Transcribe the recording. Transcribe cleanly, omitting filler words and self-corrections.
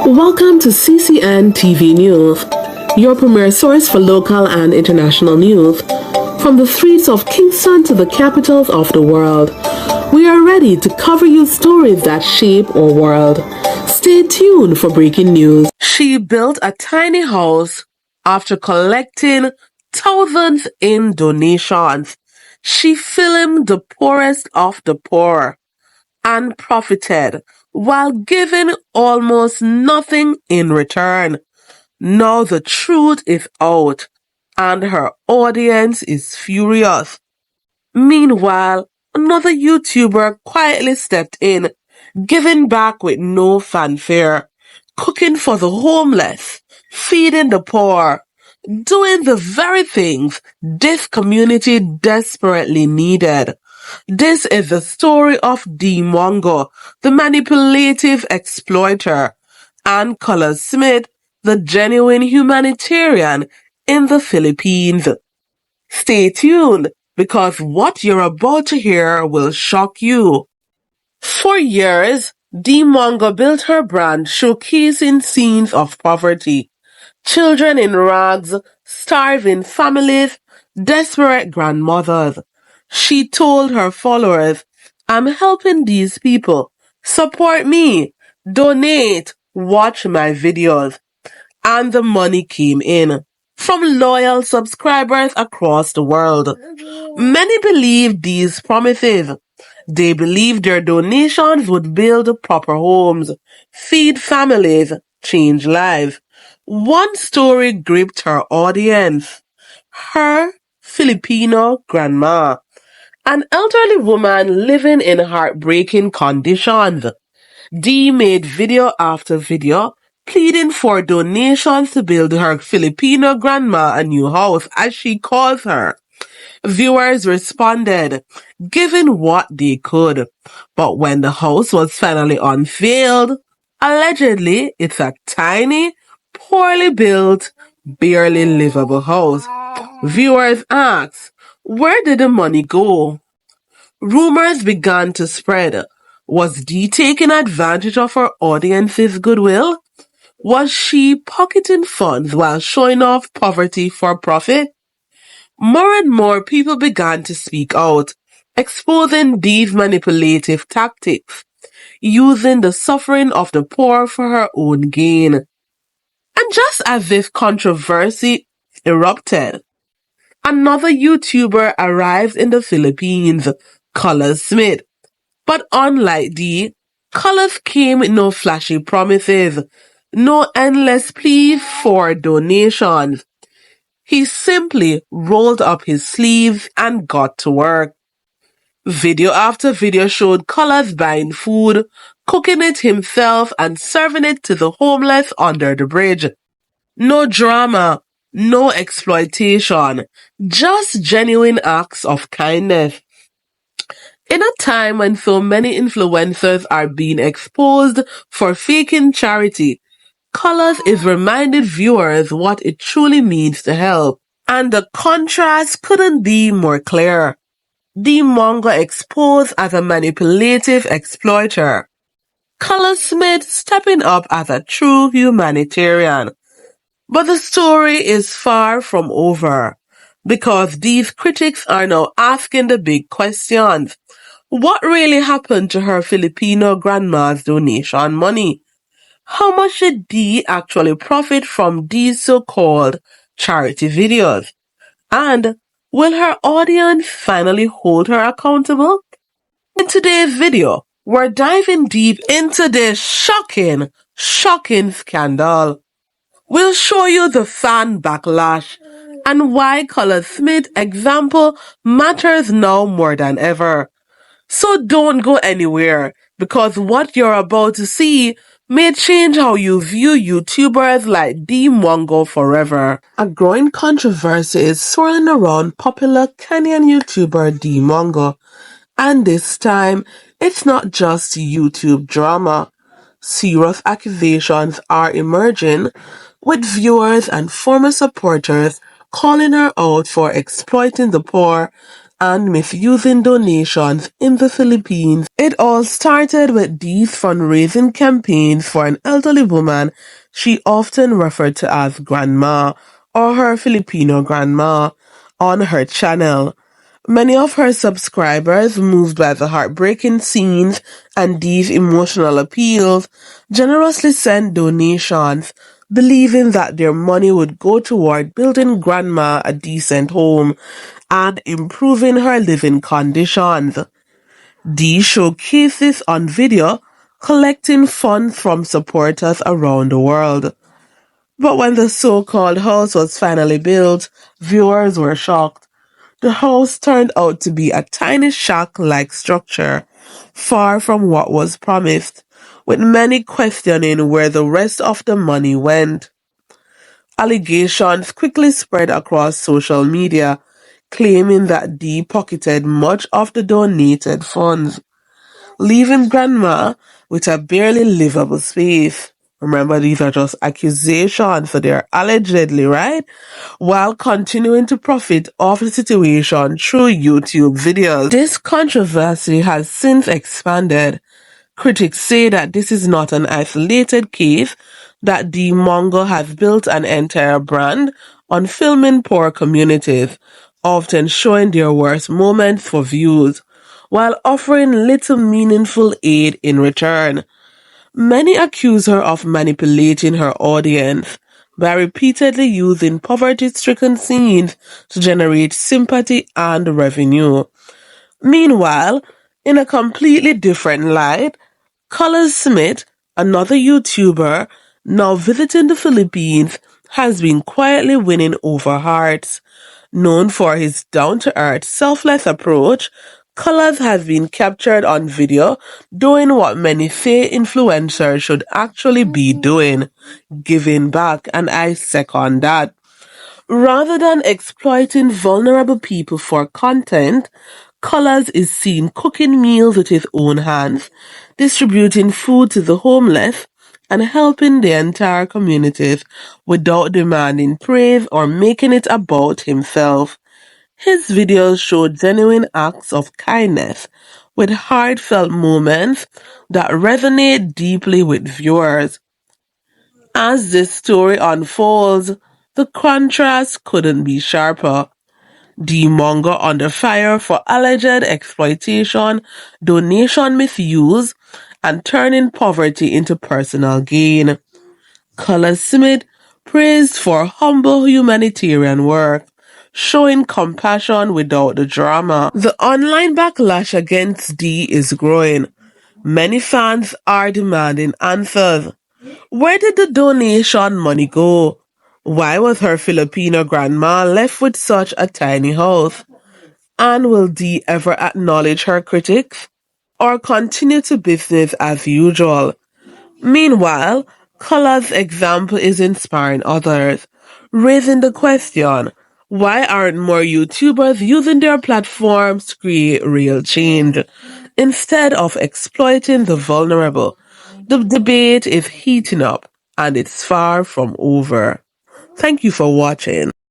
Welcome to CCN TV News, your premier source for local and international news. From the streets of Kingston to the capitals of the world, we are ready to cover you stories that shape our world. Stay tuned for breaking news. She built a tiny house after collecting thousands in donations. She filmed the poorest of the poor and profited while giving almost nothing in return. Now the truth is out and her audience is furious. Meanwhile, another YouTuber quietly stepped in, giving back with no fanfare, cooking for the homeless, feeding the poor, doing the very things this community desperately needed. This is the story of Mongo, the manipulative exploiter, and Colaz Smith, the genuine humanitarian in the Philippines. Stay tuned, because what you're about to hear will shock you. For years, Mongo built her brand showcasing scenes of poverty. Children in rags, starving families, desperate grandmothers. She told her followers, "I'm helping these people. Support me. Donate. Watch my videos." And the money came in from loyal subscribers across the world. Many believed these promises. They believed their donations would build proper homes, feed families, change lives. One story gripped her audience. Her Filipino grandma, an elderly woman living in heartbreaking conditions. Dee made video after video pleading for donations to build her Filipino grandma a new house, as she calls her. Viewers responded, giving what they could. But when the house was finally unveiled, allegedly it's a tiny, poorly built, barely livable house. Viewers asked, where did the money go? Rumors began to spread. Was Dee taking advantage of her audience's goodwill? Was she pocketing funds while showing off poverty for profit? More and more people began to speak out, exposing these manipulative tactics, using the suffering of the poor for her own gain. And just as this controversy erupted, another YouTuber arrived in the Philippines, Colaz Smith. But unlike Dee, Colaz came with no flashy promises, no endless pleas for donations. He simply rolled up his sleeves and got to work. Video after video showed Colaz buying food, cooking it himself, and serving it to the homeless under the bridge. No drama, no exploitation, just genuine acts of kindness. In a time when so many influencers are being exposed for faking charity, Colaz is reminding viewers what it truly means to help. And the contrast couldn't be more clear. Mongo exposed as a manipulative exploiter. Colaz Smith stepping up as a true humanitarian. But the story is far from over, because these critics are now asking the big questions. What really happened to her Filipino grandma's donation money? How much did Dee actually profit from these so-called charity videos? And will her audience finally hold her accountable? In today's video, we're diving deep into this shocking scandal. We'll show you the fan backlash and why Colaz Smith's example matters now more than ever. So don't go anywhere, because what you're about to see may change how you view YouTubers like Mongo forever. A growing controversy is swirling around popular Kenyan YouTuber Mongo, and this time it's not just YouTube drama. Serious accusations are emerging, with viewers and former supporters calling her out for exploiting the poor and misusing donations in the Philippines. It all started with these fundraising campaigns for an elderly woman she often referred to as Grandma or her Filipino grandma on her channel. Many of her subscribers, moved by the heartbreaking scenes and these emotional appeals, generously sent donations, believing that their money would go toward building Grandma a decent home and improving her living conditions. Dee showcases on video collecting funds from supporters around the world. But when the so-called house was finally built, viewers were shocked. The house turned out to be a tiny shack-like structure, far from what was promised, with many questioning where the rest of the money went. Allegations quickly spread across social media, claiming that Dee pocketed much of the donated funds, leaving Grandma with a barely livable space. Remember, these are just accusations, so they're allegedly, right? While continuing to profit off the situation through YouTube videos. This controversy has since expanded. Critics say that this is not an isolated case, that the Mongo has built an entire brand on filming poor communities, often showing their worst moments for views, while offering little meaningful aid in return. Many accuse her of manipulating her audience by repeatedly using poverty-stricken scenes to generate sympathy and revenue. Meanwhile, in a completely different light, Colaz Smith, another YouTuber now visiting the Philippines, has been quietly winning over hearts. Known for his down-to-earth, selfless approach, Colaz has been captured on video doing what many say influencers should actually be doing, giving back, and I second that. Rather than exploiting vulnerable people for content, Colaz is seen cooking meals with his own hands, distributing food to the homeless, and helping the entire communities without demanding praise or making it about himself. His videos show genuine acts of kindness with heartfelt moments that resonate deeply with viewers. As this story unfolds, the contrast couldn't be sharper. The Mongo under fire for alleged exploitation, donation misuse, and turning poverty into personal gain. Colaz Smith praised for humble humanitarian work, showing compassion without the drama. The online backlash against Dee is growing. Many fans are demanding answers. Where did the donation money go? Why was her Filipino grandma left with such a tiny house? And will Dee ever acknowledge her critics or continue to business as usual? Meanwhile, Colaz's example is inspiring others, raising the question, why aren't more YouTubers using their platforms to create real change instead of exploiting the vulnerable? The debate is heating up and it's far from over. Thank you for watching.